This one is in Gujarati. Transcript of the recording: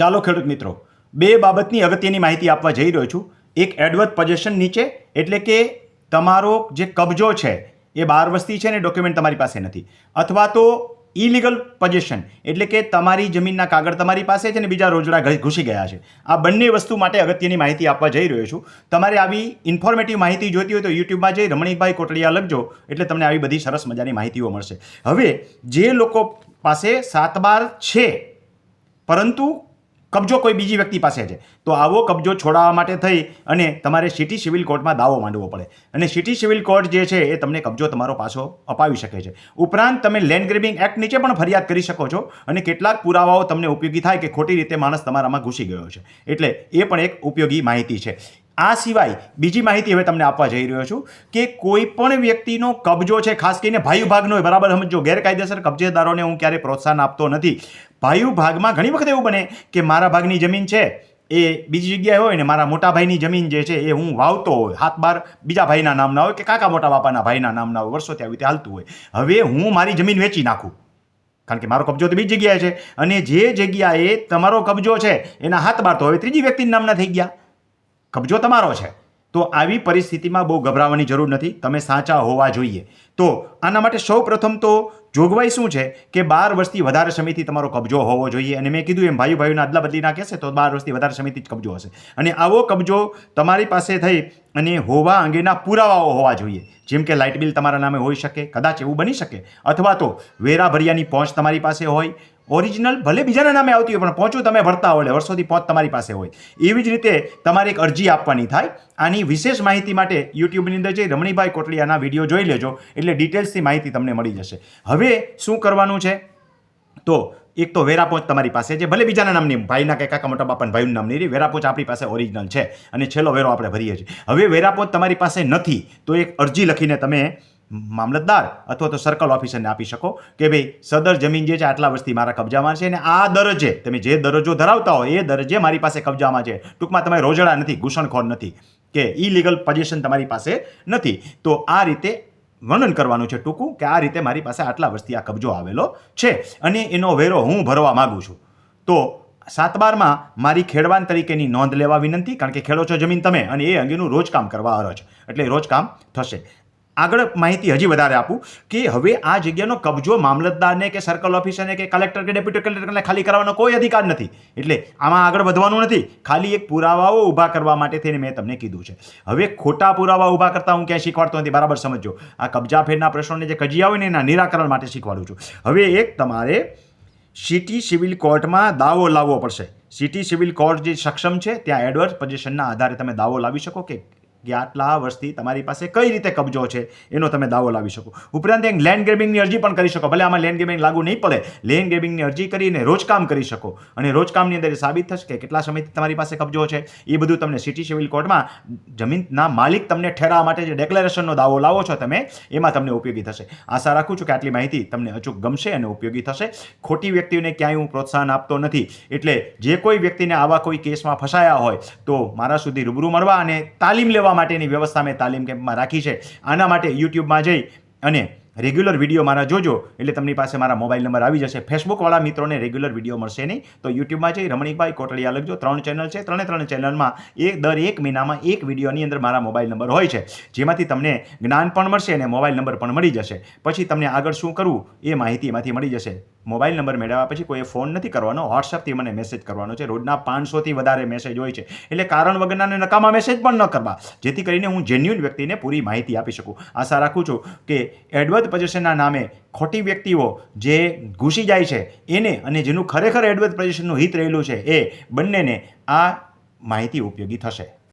ચાલો ખેડૂત મિત્રો, બે બાબતની અગત્યની માહિતી આપવા જઈ રહ્યો છું. એક એડવર્ટ પોઝેશન નીચે, એટલે કે તમારો જે કબજો છે એ 12 વર્ષથી છે ને ડોક્યુમેન્ટ તમારી પાસે નથી, અથવા તો ઇલીગલ પોઝેશન એટલે કે તમારી જમીનના કાગળ તમારી પાસે છે ને બીજા રોજડા ઘૂસી ગયા છે. આ બંને વસ્તુ માટે અગત્યની માહિતી આપવા જઈ રહ્યો છું. તમારે આવી ઇન્ફોર્મેટિવ માહિતી જોઈતી હોય તો યુટ્યુબમાં જઈ રમણીકભાઈ કોટડિયા લખજો, એટલે તમને આવી બધી સરસ મજાની માહિતીઓ મળશે. હવે જે લોકો પાસે 7/12 છે પરંતુ કબજો કોઈ બીજી વ્યક્તિ પાસે છે, તો આવો કબજો છોડાવવા માટે થઈ અને તમારે સિટી સિવિલ કોર્ટમાં દાવો માંડવો પડે, અને સિટી સિવિલ કોર્ટ જે છે એ તમને કબજો તમારો પાછો અપાવી શકે છે. ઉપરાંત તમે લેન્ડ ગ્રેબિંગ એક્ટ નીચે પણ ફરિયાદ કરી શકો છો, અને કેટલાક પુરાવાઓ તમને ઉપયોગી થાય કે ખોટી રીતે માણસ તમારામાં ઘૂસી ગયો છે, એટલે એ પણ એક ઉપયોગી માહિતી છે. આ સિવાય બીજી માહિતી હવે તમને આપવા જઈ રહ્યો છું કે કોઈ પણ વ્યક્તિનો કબજો છે, ખાસ કરીને ભાઈ ભાગનો હોય, બરાબર સમજો. ગેરકાયદેસર કબજેદારોને હું ક્યારેય પ્રોત્સાહન આપતો નથી. ભાઈ ભાગમાં ઘણી વખત એવું બને કે મારા ભાગની જમીન છે એ બીજી જગ્યાએ હોય ને મારા મોટા ભાઈની જમીન જે છે એ હું વાવતો હોય, 7/12 બીજા ભાઈના નામના હોય કે કાકા મોટા બાપાના ભાઈના નામના હોય, વર્ષોથી આવી રીતે હાલતું હોય. હવે હું મારી જમીન વેચી નાખું, કારણ કે મારો કબજો તો બીજી જગ્યાએ છે, અને જે જગ્યાએ તમારો કબજો છે એના 7/12 તો હવે ત્રીજી વ્યક્તિના નામના થઈ ગયા, કબજો તમારો છે. તો આવી પરિસ્થિતિમાં બહુ ગભરાવાની જરૂર નથી, તમે સાચા હોવા જોઈએ. તો આના માટે સૌ પ્રથમ તો જોગવાઈ શું છે કે 12 વર્ષથી વધારે સમયથી તમારો કબજો હોવો જોઈએ, અને મેં કીધું એમ ભાઈઓના અદલા બદલીના કહેશે તો 12 વર્ષથી વધારે સમયથી જ કબજો હશે, અને આવો કબજો તમારી પાસે થઈ અને હોવા અંગેના પુરાવાઓ હોવા જોઈએ, જેમ કે લાઇટ બિલ તમારા નામે હોઈ શકે, કદાચ એવું બની શકે, અથવા તો વેરા ભર્યાની પહોંચ તમારી પાસે હોય, ઓરિજિનલ ભલે બીજાના નામે આવતી હોય પણ પહોંચું તમે ભરતા હોય, વર્ષોથી પહોંચ તમારી પાસે હોય. એવી જ રીતે તમારે એક અરજી આપવાની થાય. આની વિશેષ માહિતી માટે યુટ્યુબની અંદર જઈ રમણીભાઈ કોટડિયાના વિડીયો જોઈ લેજો, એટલે ડિટેલ્સથી માહિતી તમને મળી જશે. હવે શું કરવાનું છે, તો એક તો વેરાપોચ તમારી પાસે છે, ભલે બીજાના નામની, ભાઈના કે કાકા મોટા બાપાના ભાઈનું નામ નહીં, વેરાપોચ આપણી પાસે ઓરિજિનલ છે અને છેલ્લો વેરો આપણે ભરીએ છીએ. હવે વેરાપોચ તમારી પાસે નથી તો એક અરજી લખીને તમે મામલતદાર અથવા તો સર્કલ ઓફિસરને આપી શકો કે ભાઈ સદર જમીન જે છે આટલા વર્ષથી મારા કબજામાં છે, અને આ દરજ્જે તમે જે દરજ્જો ધરાવતા હોય એ દરજ્જે મારી પાસે કબજામાં છે. ટૂંકમાં તમે રોજડા નથી, ઘૂસણખોર નથી કે ઇલીગલ પોઝિશન તમારી પાસે નથી. તો આ રીતે વર્ણન કરવાનું છે ટૂંકું, કે આ રીતે મારી પાસે આટલા વર્ષથી આ કબજો આવેલો છે અને એનો વેરો હું ભરવા માગું છું. તો 7/12માં મારી ખેડવાન તરીકેની નોંધ લેવા વિનંતી, કારણ કે ખેડો છો જમીન તમે, અને એ અંગેનું રોજકામ કરવા અરજ, એટલે રોજકામ થશે. આગળ માહિતી હજી વધારે આપું કે હવે આ જગ્યાનો કબજો મામલતદારને કે સર્કલ ઓફિસરને કે કલેક્ટર કે ડેપ્યુટી કલેક્ટરને ખાલી કરવાનો કોઈ અધિકાર નથી, એટલે આમાં આગળ વધવાનું નથી. ખાલી એક પુરાવાઓ ઊભા કરવા માટે થઈને મેં તમને કીધું છે. હવે ખોટા પુરાવા ઊભા કરતા હું ક્યાંય શીખવાડતો નથી, બરાબર સમજો. આ કબજા ફેરના પ્રશ્નોને જે કજિયા હોય ને એના નિરાકરણ માટે શીખવાડું છું. હવે એક તમારે સિટી સિવિલ કોર્ટમાં દાવો લાવવો પડશે. સિટી સિવિલ કોર્ટ જે સક્ષમ છે ત્યાં એડવર્સ પોઝિશનના આધારે તમે દાવો લાવી શકો કે આટલા વર્ષથી તમારી પાસે કઈ રીતે કબજો છે એનો તમે દાવો લાવી શકો. ઉપરાંત એક લેન્ડ ગ્રેબિંગની અરજી પણ કરી શકો, ભલે આમાં લેન્ડ ગ્રેબિંગ લાગુ નહીં પડે, લેન્ડ ગ્રેબિંગની અરજી કરીને રોજકામ કરી શકો, અને રોજકામની અંદર સાબિત થશે કે કેટલા સમયથી તમારી પાસે કબજો છે. એ બધું તમને સિટી સિવિલ કોર્ટમાં જમીનના માલિક તમને ઠેરવવા માટે જે ડેક્લેરેશનનો દાવો લાવો છો તમે, એમાં તમને ઉપયોગી થશે. આશા રાખું છું કે આટલી માહિતી તમને અચૂક ગમશે અને ઉપયોગી થશે. ખોટી વ્યક્તિઓને ક્યાંય હું પ્રોત્સાહન આપતો નથી, એટલે જે કોઈ વ્યક્તિને આવા કોઈ કેસમાં ફસાયા હોય તો મારા સુધી રૂબરૂ મળવા અને તાલીમ લેવા માટેની વ્યવસ્થા મેં તાલીમ કેમ્પમાં રાખી છે. આના માટે યુટ્યુબમાં જઈ અને રેગ્યુલર વિડીયો મારા જોજો, એટલે તમારી પાસે મારા મોબાઈલ નંબર આવી જશે. ફેસબુકવાળા મિત્રોને રેગ્યુલર વિડીયો મળશે નહીં, તો યુટ્યુબમાં જઈ રમણીકભાઈ કોટડિયા લખજો. 3 ચેનલ છે, 3 ચેનલમાં દર 1 મહિનામાં એક વિડીયોની અંદર મારા મોબાઈલ નંબર હોય છે, જેમાંથી તમને જ્ઞાન પણ મળશે અને મોબાઈલ નંબર પણ મળી જશે. પછી તમને આગળ શું કરવું એ માહિતી એમાંથી મળી જશે. મોબાઈલ નંબર મેળવ્યા પછી કોઈએ ફોન નથી કરવાનો, વોટ્સઅપથી મને મેસેજ કરવાનો છે. રોજના 500થી વધારે મેસેજ હોય છે, એટલે કારણ વગરના અને નકામા મેસેજ પણ ન કરવા, જેથી કરીને હું જેન્યુઅન વ્યક્તિને પૂરી માહિતી આપી શકું. આશા રાખું છું કે એડવર્સ પોઝિશનના નામે ખોટી વ્યક્તિઓ જે ઘૂસી જાય છે એને, અને જેનું ખરેખર એડવર્સ પોઝિશનનું હિત રહેલું છે એ બંનેને આ માહિતી ઉપયોગી થશે.